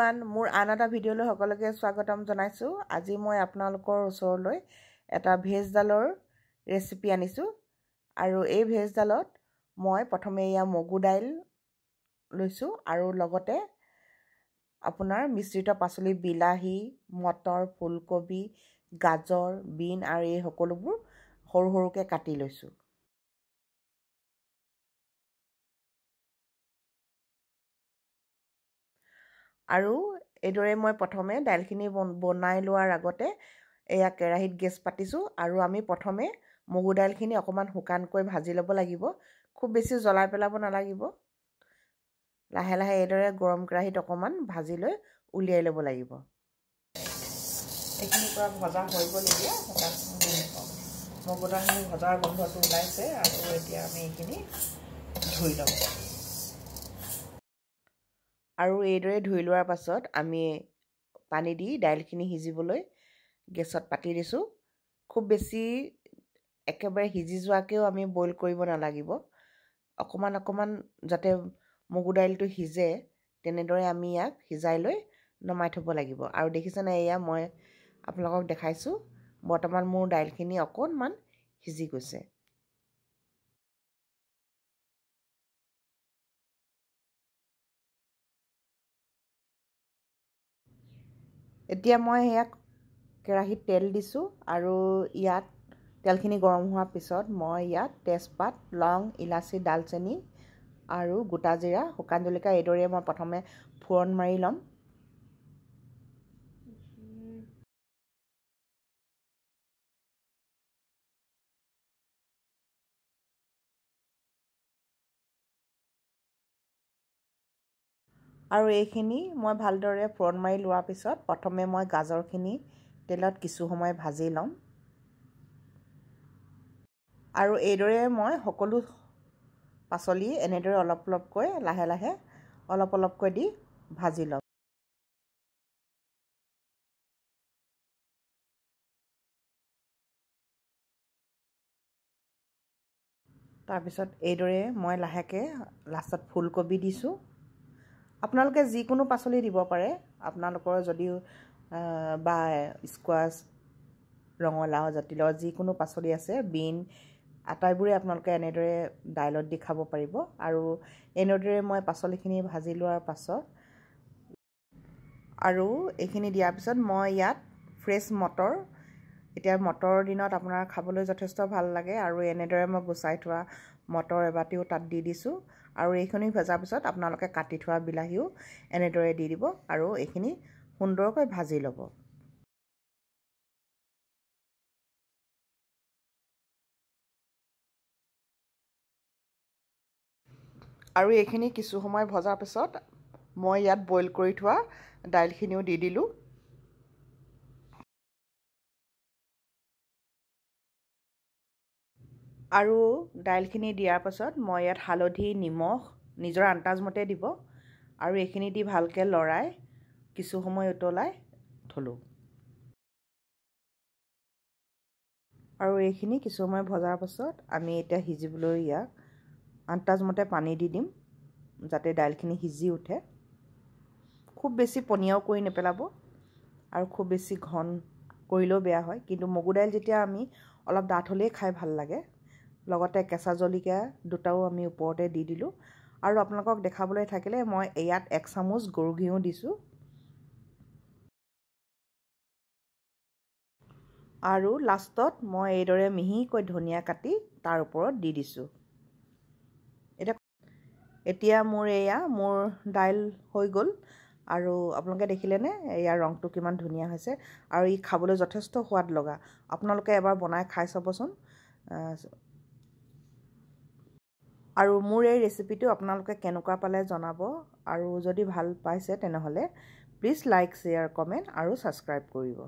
Everyone মোৰ আন এটা ভিডিঅ'লৈ সকলোকে স্বাগতম জনাইছোঁ। আজি মই আপোনালোকৰ ওচৰলৈ এটা ভেজ ডালৰ ৰেচিপি আনিছোঁ আৰু এই ভেজ ডালত মই প্ৰথমে এয়া মগু দাইল লৈছোঁ আৰু লগতে আপোনাৰ মিশ্ৰিত পাচলি বিলাহী, মটৰ, ফুলকবি, গাজৰ, বিন আৰু এই সকলোবোৰ সৰু সৰুকৈ কাটি লৈছোঁ। আৰু এইদৰে মই প্ৰথমে দাইলখিনি বনাই লোৱাৰ আগতে এয়া কেৰাহীত গেছ পাতিছোঁ আৰু আমি প্ৰথমে মগু দাইলখিনি অকণমান শুকানকৈ ভাজি ল'ব লাগিব। খুব বেছি জ্বলাই পেলাব নালাগিব। লাহে লাহে এইদৰে গৰম কেৰাহীত অকণমান ভাজি লৈ উলিয়াই ল'ব লাগিব। এইখিনি পৰা ভজা হৈ গ'ল। এতিয়া মগু দাইলখিনি ভজাৰ গোন্ধটো ওলাইছে আৰু এতিয়া আমি এইখিনি ধুই ল'ম। আৰু এইদৰে ধুই লোৱাৰ পাছত আমি পানী দি দাইলখিনি সিজিবলৈ গেছত পাতি দিছোঁ। খুব বেছি একেবাৰে সিজি যোৱাকৈও আমি বইল কৰিব নালাগিব। অকণমান অকণমান যাতে মগু দাইলটো সিজে তেনেদৰে আমি ইয়াক সিজাই লৈ নমাই থ'ব লাগিব। আৰু দেখিছেনে, এয়া মই আপোনালোকক দেখাইছোঁ। বৰ্তমান মোৰ দাইলখিনি অকণমান সিজি গৈছে। এতিয়া মই ইয়াক কেৰাহীত তেল দিছোঁ আৰু ইয়াত তেলখিনি গৰম হোৱাৰ পিছত মই ইয়াত তেজপাত, লং, ইলাচি, ডালচেনি আৰু গোটা জিৰা, শুকান জলকীয়া এইদৰে মই প্ৰথমে ফোৰণ মাৰি ল'ম। আৰু এইখিনি মই ভালদৰে ফোৰণ মাৰি লোৱাৰ পিছত প্ৰথমে মই গাজৰখিনি তেলত কিছু সময় ভাজি ল'ম। আৰু এইদৰে মই সকলো পাচলি এনেদৰে অলপ অলপকৈ লাহে লাহে অলপ অলপকৈ দি ভাজি ল'ম। তাৰপিছত এইদৰে মই লাহেকৈ লাষ্টত ফুলকবি দিছোঁ। আপোনালোকে যিকোনো পাচলি দিব পাৰে। আপোনালোকৰ যদিও বা স্কোৱাছ, ৰঙালাও, জাতিলাও যিকোনো পাচলি আছে, বিন আটাইবোৰে আপোনালোকে এনেদৰে দাইলত দি খাব পাৰিব। আৰু এনেদৰে মই পাচলিখিনি ভাজি লোৱাৰ পাছত আৰু এইখিনি দিয়াৰ পিছত মই ইয়াত ফ্ৰেছ মটৰ, এতিয়া মটৰৰ দিনত আপোনাৰ খাবলৈ যথেষ্ট ভাল লাগে আৰু এনেদৰে মই গুচাই থোৱা মটৰ এবাটিও তাত দি দিছোঁ। আৰু এইখিনি ভজাৰ পিছত আপোনালোকে কাটি থোৱা বিলাহীও এনেদৰে দি দিব আৰু এইখিনি সুন্দৰকৈ ভাজি ল'ব। আৰু এইখিনি কিছু সময় ভজাৰ পিছত মই ইয়াত বইল কৰি থোৱা দাইলখিনিও দি দিলোঁ। আৰু দাইলখিনি দিয়াৰ পাছত মই ইয়াত হালধি, নিমখ নিজৰ আন্দাজমতে দিব আৰু এইখিনি দি ভালকৈ লৰাই কিছু সময় উতলাই থ'লোঁ। আৰু এইখিনি কিছু সময় ভজাৰ পাছত আমি এতিয়া সিজিবলৈ ইয়াক আন্দাজমতে পানী দি দিম যাতে দাইলখিনি সিজি উঠে। খুব বেছি পনীয়াও কৰি নেপেলাব আৰু খুব বেছি ঘন কৰিলেও বেয়া হয়। কিন্তু মগু দাইল যেতিয়া আমি অলপ ডাঠ হ'লেই খাই ভাল লাগে। লগতে কেঁচা জলকীয়া দুটাও আমি ওপৰতে দি দিলোঁ। আৰু আপোনালোকক দেখাবলৈ থাকিলে মই ইয়াত 1 চামুচ গৰু ঘিউ দিছোঁ। আৰু লাষ্টত মই এইদৰে মিহিকৈ ধনিয়া কাটি তাৰ ওপৰত দি দিছোঁ। এতিয়া মোৰ দাইল হৈ গ'ল আৰু আপোনালোকে দেখিলেনে ইয়াৰ ৰংটো কিমান ধুনীয়া হৈছে আৰু ই খাবলৈ যথেষ্ট সোৱাদ লগা। আপোনালোকে এবাৰ বনাই খাই চাবচোন। আৰু মোৰ এই ৰেচিপিটো আপোনালোকে কেনেকুৱা পালে জনাব আৰু যদি ভাল পাইছে তেনেহ'লে প্লিজ লাইক, শ্বেয়াৰ, কমেণ্ট আৰু ছাবস্ক্ৰাইব কৰিব।